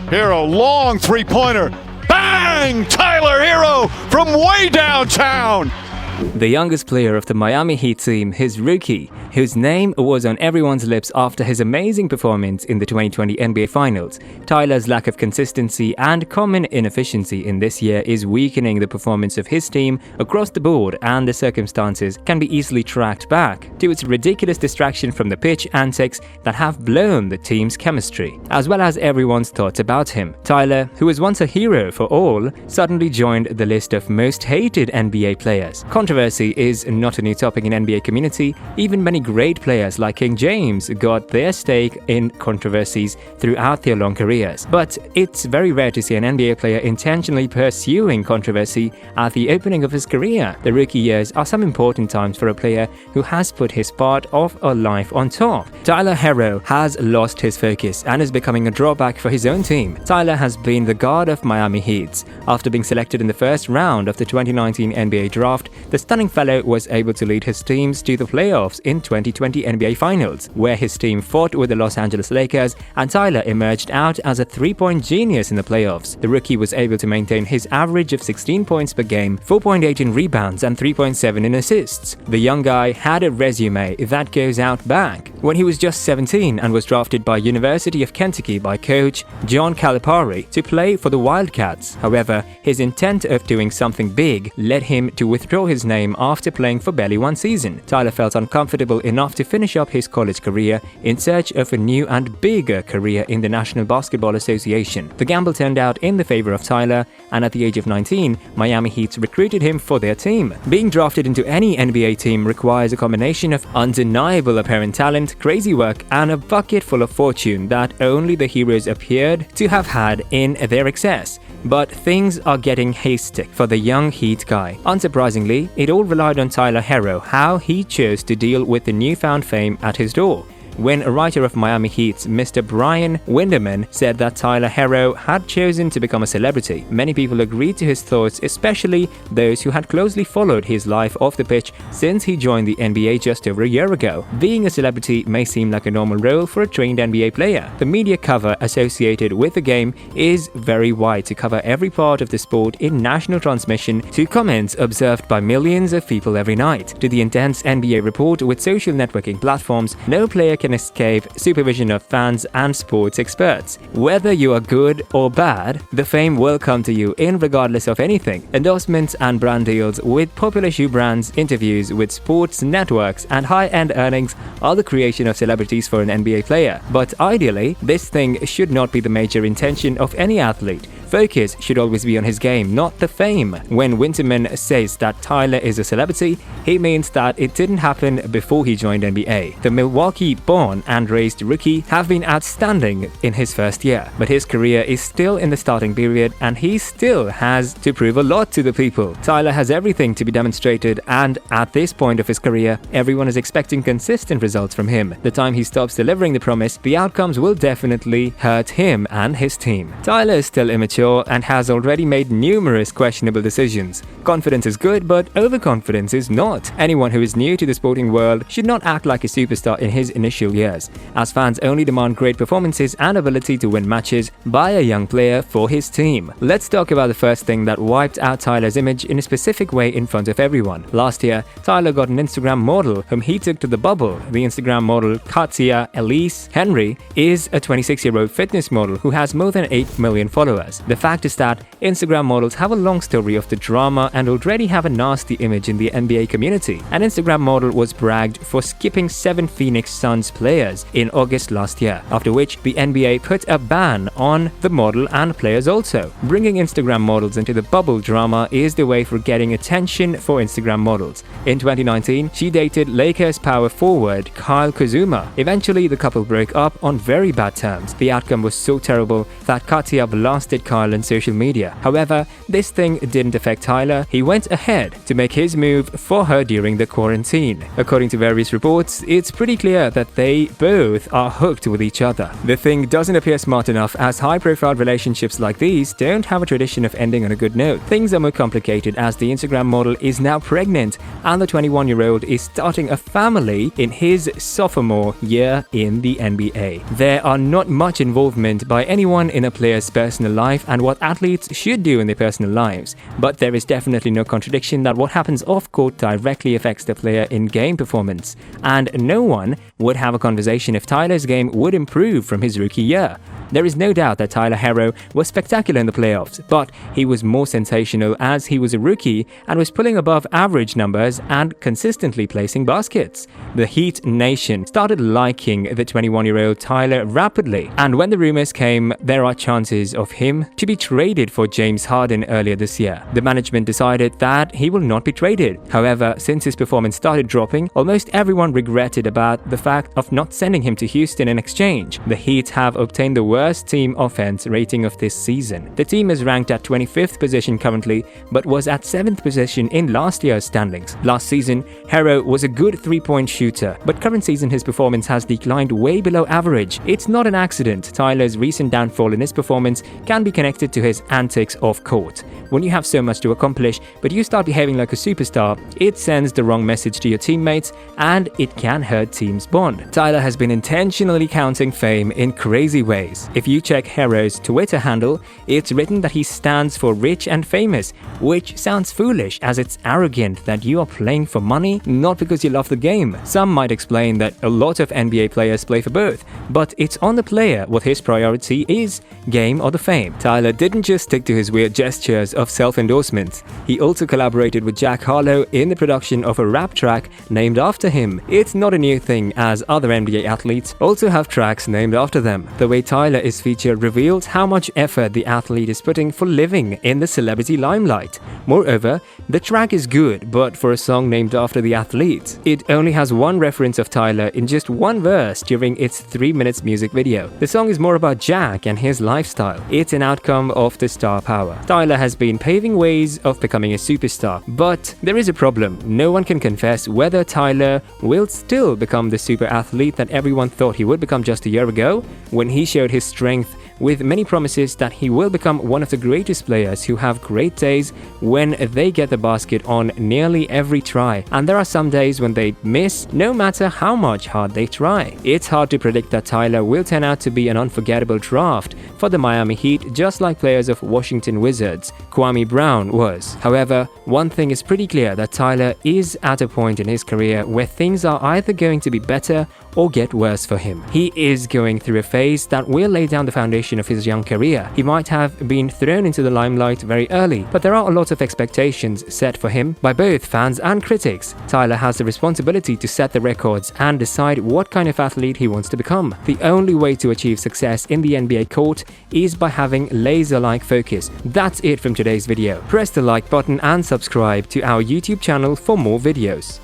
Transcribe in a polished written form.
Herro, long three-pointer. Bang! Tyler Herro from way downtown. The youngest player of the Miami Heat team, his rookie, whose name was on everyone's lips after his amazing performance in the 2020 NBA Finals. Tyler's lack of consistency and common inefficiency in this year is weakening the performance of his team across the board, and the circumstances can be easily tracked back to its ridiculous distraction from the pitch antics that have blown the team's chemistry, as well as everyone's thoughts about him. Tyler, who was once a hero for all, suddenly joined the list of most hated NBA players. Controversy is not a new topic in NBA community. Even many great players like King James got their stake in controversies throughout their long careers. But it's very rare to see an NBA player intentionally pursuing controversy at the opening of his career. The rookie years are some important times for a player who has put his part of a life on top. Tyler Herro has lost his focus and is becoming a drawback for his own team. Tyler has been the god of Miami Heat. After being selected in the first round of the 2019 NBA draft, the stunning fellow was able to lead his teams to the playoffs in 2020 NBA Finals, where his team fought with the Los Angeles Lakers, and Tyler emerged out as a three-point genius in the playoffs. The rookie was able to maintain his average of 16 points per game, 4.8 in rebounds, and 3.7 in assists. The young guy had a resume that goes out back. When he was just 17 and was drafted by University of Kentucky by coach John Calipari to play for the Wildcats. However, his intent of doing something big led him to withdraw his name after playing for barely one season. Tyler felt uncomfortable enough to finish up his college career in search of a new and bigger career in the National Basketball Association. The gamble turned out in the favor of Tyler, and at the age of 19, Miami Heat recruited him for their team. Being drafted into any NBA team requires a combination of undeniable apparent talent, crazy work, and a bucket full of fortune that only the heroes appeared to have had in their excess. But things are getting hasty for the young Heat guy. Unsurprisingly, it all relied on Tyler Herro, how he chose to deal with the newfound fame at his door. When a writer of Miami Heat's Mr. Brian Winderman said that Tyler Herro had chosen to become a celebrity, many people agreed to his thoughts, especially those who had closely followed his life off the pitch since he joined the NBA just over a year ago. Being a celebrity may seem like a normal role for a trained NBA player. The media cover associated with the game is very wide to cover every part of the sport in national transmission to comments observed by millions of people every night. To the intense NBA report with social networking platforms, no player can escape supervision of fans and sports experts. Whether you are good or bad, the fame will come to you in regardless of anything. Endorsements and brand deals with popular shoe brands, interviews with sports networks, and high-end earnings are the creation of celebrities for an NBA player. But ideally, this thing should not be the major intention of any athlete. Focus should always be on his game, not the fame. When Winterman says that Tyler is a celebrity, he means that it didn't happen before he joined NBA. The Milwaukee-born and raised rookie have been outstanding in his first year, but his career is still in the starting period and he still has to prove a lot to the people. Tyler has everything to be demonstrated, and at this point of his career, everyone is expecting consistent results from him. The time he stops delivering the promise, the outcomes will definitely hurt him and his team. Tyler is still immature and has already made numerous questionable decisions. Confidence is good, but overconfidence is not. Anyone who is new to the sporting world should not act like a superstar in his initial years, as fans only demand great performances and ability to win matches by a young player for his team. Let's talk about the first thing that wiped out Tyler's image in a specific way in front of everyone. Last year, Tyler got an Instagram model whom he took to the bubble. The Instagram model Katya Elise Henry is a 26-year-old fitness model who has more than 8 million followers. The fact is that Instagram models have a long story of the drama and already have a nasty image in the NBA community. An Instagram model was bragged for skipping 7 Phoenix Suns players in August last year, after which the NBA put a ban on the model and players also. Bringing Instagram models into the bubble drama is the way for getting attention for Instagram models. In 2019, she dated Lakers power forward Kyle Kuzma. Eventually, the couple broke up on very bad terms. The outcome was so terrible that Katya blasted Kyle style on social media. However, this thing didn't affect Tyler. He went ahead to make his move for her during the quarantine. According to various reports, it's pretty clear that they both are hooked with each other. The thing doesn't appear smart enough, as high-profile relationships like these don't have a tradition of ending on a good note. Things are more complicated as the Instagram model is now pregnant and the 21-year-old is starting a family in his sophomore year in the NBA. There are not much involvement by anyone in a player's personal life and what athletes should do in their personal lives, but there is definitely no contradiction that what happens off-court directly affects the player in game performance, and no one would have a conversation if Tyler's game would improve from his rookie year. There is no doubt that Tyler Herro was spectacular in the playoffs, but he was more sensational as he was a rookie and was pulling above average numbers and consistently placing baskets. The Heat Nation started liking the 21-year-old Tyler rapidly, and when the rumors came there are chances of him to be traded for James Harden earlier this year, the management decided that he will not be traded. However, since his performance started dropping, almost everyone regretted about the fact of not sending him to Houston in exchange. The Heat have obtained the worst team offense rating of this season. The team is ranked at 25th position currently, but was at 7th position in last year's standings. Last season, Herro was a good three-point shooter, but current season his performance has declined way below average. It's not an accident. Tyler's recent downfall in his performance can be connected to his antics off-court. When you have so much to accomplish, but you start behaving like a superstar, it sends the wrong message to your teammates, and it can hurt teams' bond. Tyler has been intentionally counting fame in crazy ways. If you check Herro's Twitter handle, it's written that he stands for rich and famous, which sounds foolish as it's arrogant that you are playing for money, not because you love the game. Some might explain that a lot of NBA players play for both, but it's on the player what his priority is, game or the fame. Tyler didn't just stick to his weird gestures of self-endorsement. He also collaborated with Jack Harlow in the production of a rap track named after him. It's not a new thing, as other NBA athletes also have tracks named after them. The way Tyler is featured reveals how much effort the athlete is putting for living in the celebrity limelight. Moreover, the track is good, but for a song named after the athlete, it only has one reference of Tyler in just one verse during its 3 minutes music video. The song is more about Jack and his lifestyle. It's an outcome of the star power. Tyler has been paving ways of becoming a superstar, but there is a problem. No one can confess whether Tyler will still become the super athlete that everyone thought he would become just a year ago, when he showed his strength with many promises that he will become one of the greatest players who have great days when they get the basket on nearly every try, and there are some days when they miss no matter how much hard they try. It's hard to predict that Tyler will turn out to be an unforgettable draft for the Miami Heat, just like players of Washington Wizards Kwame Brown was. However, one thing is pretty clear, that Tyler is at a point in his career where things are either going to be better or get worse for him. He is going through a phase that will lay down the foundation of his young career. He might have been thrown into the limelight very early, but there are a lot of expectations set for him by both fans and critics. Tyler has the responsibility to set the records and decide what kind of athlete he wants to become. The only way to achieve success in the NBA court is by having laser-like focus. That's it from today's video. Press the like button and subscribe to our YouTube channel for more videos.